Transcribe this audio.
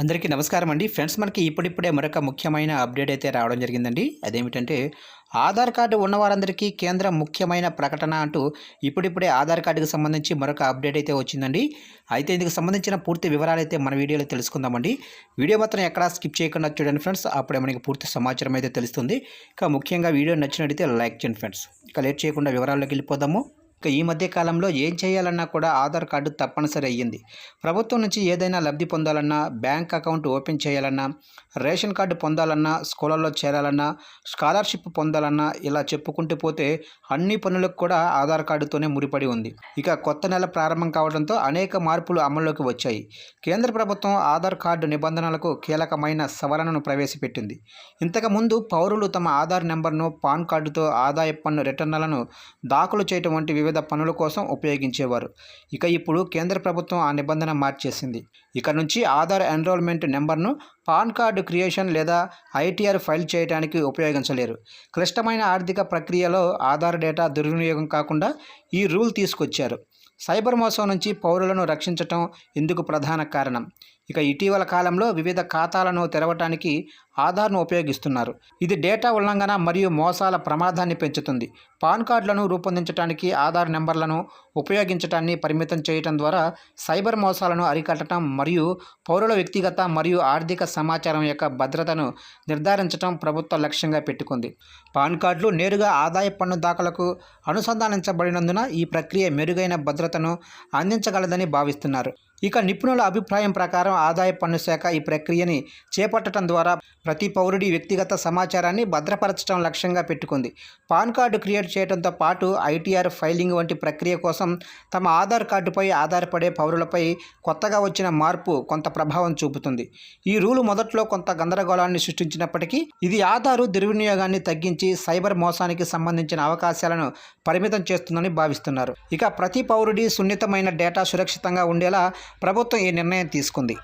అందరికీ నమస్కారం అండి. ఫ్రెండ్స్, మనకి ఇప్పుడిప్పుడే మరొక ముఖ్యమైన అప్డేట్ అయితే రావడం జరిగిందండి. అదేమిటంటే ఆధార్ కార్డు ఉన్నవారందరికీ కేంద్రం ముఖ్యమైన ప్రకటన అంటూ ఇప్పుడిప్పుడే ఆధార్ కార్డుకి సంబంధించి మరొక అప్డేట్ అయితే వచ్చిందండి. అయితే ఇందుకు సంబంధించిన పూర్తి వివరాలు అయితే మన వీడియోలో తెలుసుకుందామండి. వీడియో మాత్రం ఎక్కడా స్కిప్ చేయకుండా చూడండి ఫ్రెండ్స్. అప్పుడే మనకి పూర్తి సమాచారం అయితే తెలుస్తుంది. ఇక ముఖ్యంగా వీడియో నచ్చినట్లయితే లైక్ చేయండి ఫ్రెండ్స్. ఇక లేట్ చేయకుండా వివరాల్లోకి వెళ్ళిపోదాము. ఇక ఈ మధ్య కాలంలో ఏం చేయాలన్నా కూడా ఆధార్ కార్డు తప్పనిసరి అయ్యింది. ప్రభుత్వం నుంచి ఏదైనా లబ్ధి పొందాలన్నా, బ్యాంక్ అకౌంట్ ఓపెన్ చేయాలన్నా, రేషన్ కార్డు పొందాలన్నా, స్కూళ్ళల్లో చేరాలన్నా, స్కాలర్షిప్ పొందాలన్నా ఇలా చెప్పుకుంటూ పోతే అన్ని పనులకు కూడా ఆధార్ కార్డుతోనే ముడిపడి ఉంది. ఇక కొత్త నెల ప్రారంభం కావడంతో అనేక మార్పులు అమల్లోకి వచ్చాయి. కేంద్ర ప్రభుత్వం ఆధార్ కార్డు నిబంధనలకు కీలకమైన సవరణను ప్రవేశపెట్టింది. ఇంతకుముందు పౌరులు తమ ఆధార్ నెంబర్ను పాన్ కార్డుతో ఆదాయ పన్ను రిటర్నులను దాఖలు చేయటం వంటి వివిధ పనుల కోసం ఉపయోగించేవారు. ఇక ఇప్పుడు కేంద్ర ప్రభుత్వం ఆ నిబంధన మార్చేసింది. ఇక నుంచి ఆధార్ ఎన్రోల్మెంట్ నెంబర్ను పాన్ కార్డు క్రియేషన్ లేదా ఐటీఆర్ ఫైల్ చేయడానికి ఉపయోగించలేరు. క్లిష్టమైన ఆర్థిక ప్రక్రియలో ఆధార్ డేటా దుర్వినియోగం కాకుండా ఈ రూల్ తీసుకొచ్చారు. సైబర్ మోసం నుంచి పౌరులను రక్షించటం ఇందుకు ప్రధాన కారణం. ఇక ఇటీవల కాలంలో వివిధ ఖాతాలను తెరవటానికి ఆధార్ను ఉపయోగిస్తున్నారు. ఇది డేటా ఉల్లంఘన మరియు మోసాల ప్రమాదాన్ని పెంచుతుంది. పాన్ కార్డులను రూపొందించడానికి ఆధార్ నెంబర్లను ఉపయోగించటాన్ని పరిమితం చేయడం ద్వారా సైబర్ మోసాలను అరికట్టడం మరియు పౌరుల వ్యక్తిగత మరియు ఆర్థిక సమాచారం యొక్క భద్రతను నిర్ధారించడం ప్రభుత్వ లక్ష్యంగా పెట్టుకుంది. పాన్ కార్డులు నేరుగా ఆదాయ పన్ను దాఖలకు అనుసంధానించబడినందున ఈ ప్రక్రియ మెరుగైన భద్రతను అందించగలదని భావిస్తున్నారు. ఇక నిపుణుల అభిప్రాయం ప్రకారం ఆదాయ పన్ను శాఖ ఈ ప్రక్రియని చేపట్టడం ద్వారా ప్రతి పౌరుడి వ్యక్తిగత సమాచారాన్ని భద్రపరచడం లక్ష్యంగా పెట్టుకుంది. పాన్ కార్డు క్రియేట్ చేయడంతో పాటు ఐటీఆర్ ఫైలింగ్ వంటి ప్రక్రియ కోసం తమ ఆధార్ కార్డుపై ఆధారపడే పౌరులపై కొత్తగా వచ్చిన మార్పు కొంత ప్రభావం చూపుతుంది. ఈ రూలు మొదట్లో కొంత గందరగోళాన్ని సృష్టించినప్పటికీ ఇది ఆధార్ దుర్వినియోగాన్ని తగ్గించి సైబర్ మోసానికి సంబంధించిన అవకాశాలను పరిమితం చేస్తుందని భావిస్తున్నారు. ఇక ప్రతి పౌరుడి సున్నితమైన డేటా సురక్షితంగా ఉండేలా ప్రభుత్వం ఈ నిర్ణయం తీసుకుంది.